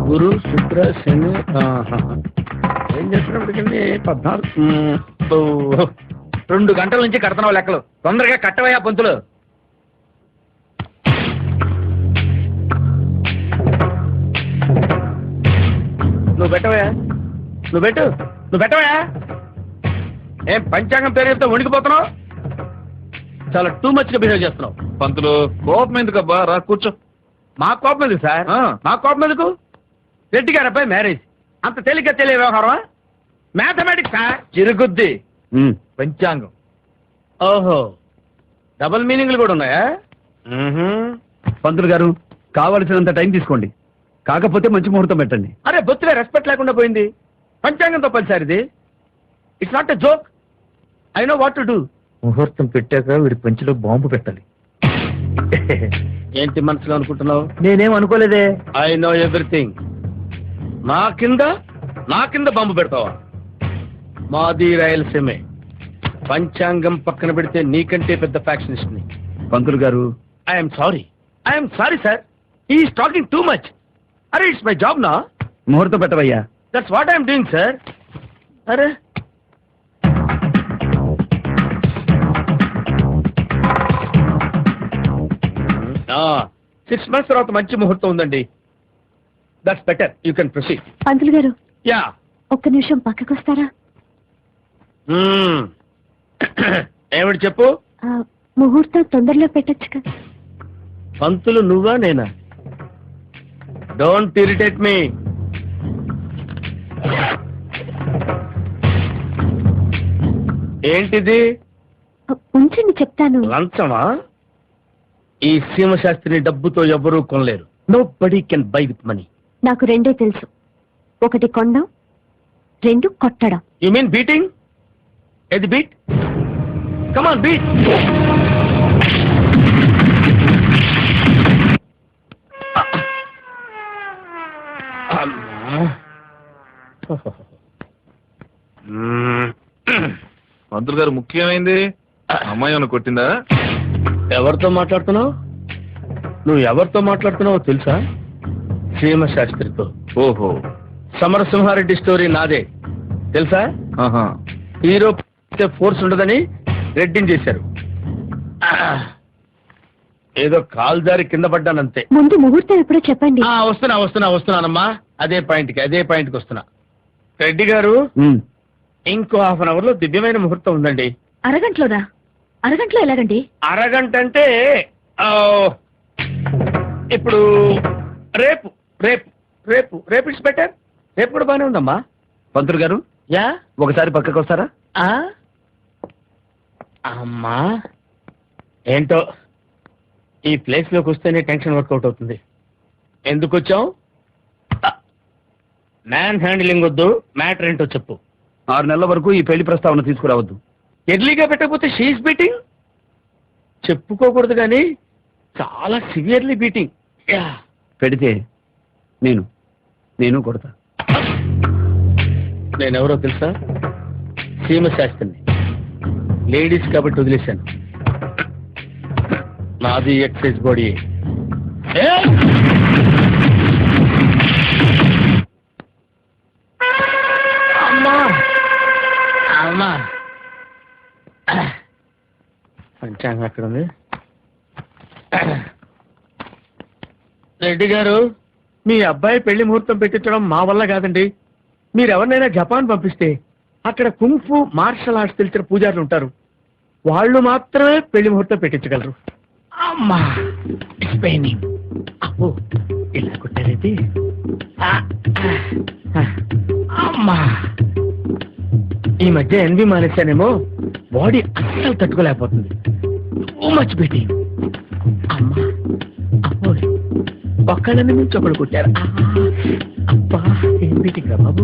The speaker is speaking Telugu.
గురు శుక్ర శని ఏం చేస్తున్నప్పటికండి 14 2 గంటల నుంచి కడుతున్నావు లెక్కలు. తొందరగా కట్టవయ్యా పంతులు. నువ్వు పెట్టవయ్యా, నువ్వు పెట్టవయ్యా. ఏం పంచాంగం పేరు చెప్తే వణికిపోతున్నావు? చాలా టూ మచ్ గా బిహేవ్ చేస్తున్నావు. పంతులు కోపం ఎందుకబ్బా, రా కూర్చో. మా కోపం ఎందుకు సార్? మా కోపం ఎందుకు? రెడ్డి గారి అబ్బాయి మ్యారేజ్ అంత తేలిక తెలియ వ్యవహారమా? మ్యాథమెటిక్స్ చిరుగుద్ది. పంచాంగం ఓహో, డబుల్ మీనింగ్లు కూడా ఉన్నాయా? పంతులు గారు కావలసినంత టైం తీసుకోండి, కాకపోతే మంచి ముహూర్తం పెట్టండి. అరే బొత్తులే రెస్పెక్ట్ లేకుండా పోయింది. పంచాంగం తప్పదు సార్ ఇది. It's not a joke. I know what to do. ముహూర్తం పెట్టాక వీడి పంచిలో బాంబు పెట్టాలి. ఏంటి మనసులో అనుకుంటున్నావు? నేనేం అనుకోలేదే. I know everything. నా కింద బాంబు పెడతావా? మాది రాయలసీమే. పంచాంగం పక్కన పెడితే నీకంటే పెద్ద ఫ్యాక్షనిస్ట్ ని. పంతులు గారు I'm sorry sir. He's talking too much. అరే ఇట్స్ మై జాబ్ నా. ముహూర్తం పెట్టవయ్యా. That's what I'm doing sir. అరే 6 months తర్వాత మంచి ముహూర్తం ఉందండి. That's better. You can proceed. పంతులు గారు యా, ఒక్క నిమిషం పక్కకు వస్తారా? ఏమిటి చెప్పు. ముహూర్తం తొందరలో పెట్టొచ్చు కదా. పంతులు నువ్వా నేనా? Don't irritate me. ఏంటిది? ఉంచండి చెప్తాను. లంచమా? ఈ సీమశాస్త్రిని డబ్బుతో ఎవరూ కొనలేరు. Nobody can buy with money. నాకు రెండే తెలుసు, ఒకటి కొండం, 2 కొట్టడం. You mean beating? ఏది బీట్? Come on beat. పంతులు గారు ముఖ్యమైంది. అమ్మాయి ఏమైనా కొట్టిందా? ఎవరితో మాట్లాడుతున్నావు? నువ్వు ఎవరితో మాట్లాడుతున్నావో తెలుసా? సీమశాస్త్రితో. ఓహో, సమరసింహారెడ్డి స్టోరీ నాదే తెలుసా? హీరో ఫోర్స్ ఉండదని రెడ్డిని చేశారు. ఏదో కాలు జారి కింద పడ్డానంతే. ముందు ముహూర్తం ఎప్పుడో చెప్పండి. వస్తున్నానమ్మా. అదే పాయింట్కి వస్తున్నా. రెడ్డి గారు ఇంకో ½ an hour లో దివ్యమైన ముహూర్తం ఉందండి. అరగంటలోనా? అరగంటలో ఎలాగండి? అరగంట అంటే ఇప్పుడు రేపు రేపు రేపు రేపు ఇట్స్ బెటర్. రేపు కూడా బాగానే ఉందమ్మా. పంతులు గారు యా, ఒకసారి పక్కకు వస్తారా? అమ్మా ఏంటో ఈ ప్లేస్ లోకి వస్తేనే టెన్షన్ వర్కౌట్ అవుతుంది. ఎందుకు వచ్చావు? మ్యాన్ హ్యాండిలింగ్ వద్దు, మ్యాటర్ ఏంటో చెప్పు. 6 నెలల వరకు ఈ పెళ్లి ప్రస్తావన తీసుకురావద్దు. ఎర్లీగా పెట్టకపోతే షీఈస్ బీటింగ్. చెప్పుకోకూడదు కానీ చాలా సివియర్లీ బీటింగ్. పెడితే నేను కొడతా. నేనెవరో తెలుసా? సీమశాస్త్రిని. లేడీస్ కాబట్టి వదిలేశాను. నాది ఎక్సైజ్ బాడీ. అమ్మా అమ్మా, పంచాంగం అక్కడ ఉంది. రెడ్డి గారు, మీ అబ్బాయి పెళ్లి ముహూర్తం పెట్టించడం మా వల్ల కాదండి. మీరెవరినైనా జపాన్ పంపిస్తే అక్కడ కుంఫు మార్షల్ ఆర్ట్స్ తెలిసిన పూజారులు ఉంటారు. వాళ్ళు మాత్రమే పెళ్లి ముహూర్తం పెట్టించగలరు. అమ్మా అబ్బో, ఇలా కొట్టారైతే. అమ్మా, ఈ మధ్య ఎన్వి మానేశానేమో, బాడీ అస్సలు తట్టుకోలేకపోతుంది. Too much beating. అమ్మా అబ్బో, ఒక్కళ్ళని నుంచి ఒకడు కొట్టారు. అబ్బా, ఏం బీటింగ్ రా బాబు.